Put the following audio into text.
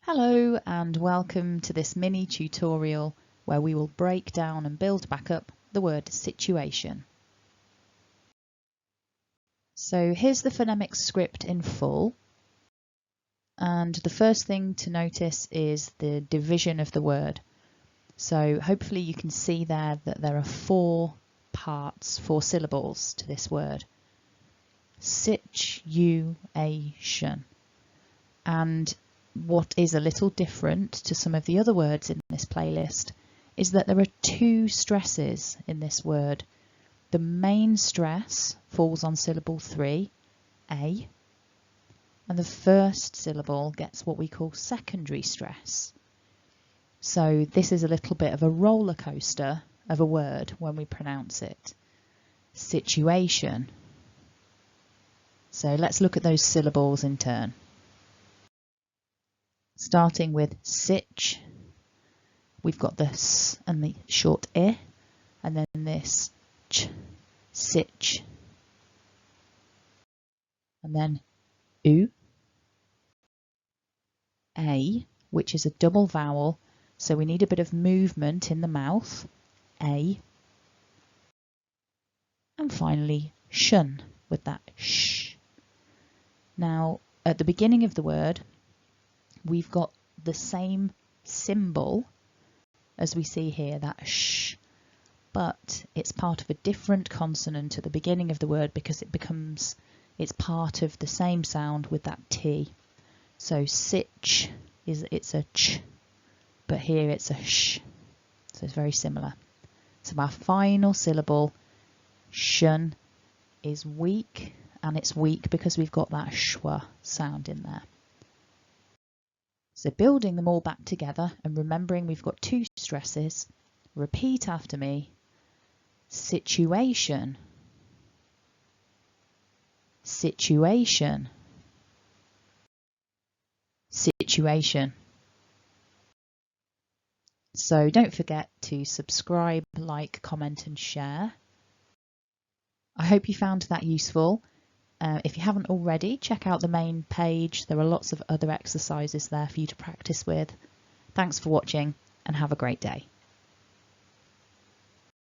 Hello and welcome to this mini tutorial where we will break down and build back up the word situation. So here's the phonemic script in full, and the first thing to notice is the division of the word. So hopefully you can see there that there are four syllables to this word. Situation. And what is a little different to some of the other words in this playlist is that there are two stresses in this word. The main stress falls on syllable 3, A, and the first syllable gets what we call secondary stress. So this is a little bit of a roller coaster of a word when we pronounce it. Situation. So let's look at those syllables in turn. Starting with sich, we've got the s and the short I, and then this ch, sich, and then u, a, which is a double vowel, so we need a bit of movement in the mouth, a, and finally shun with that sh. Now, at the beginning of the word, we've got the same symbol as we see here, that sh, but it's part of a different consonant at the beginning of the word because it's part of the same sound with that T. So sich it's a ch, but here it's a sh, so it's very similar. So our final syllable, shun, is weak, and it's weak because we've got that schwa sound in there. So building them all back together and remembering we've got two stresses, repeat after me. Situation, situation, situation. So don't forget to subscribe, like, comment and share. I hope you found that useful. If you haven't already, check out the main page. There are lots of other exercises there for you to practice with. Thanks for watching and have a great day.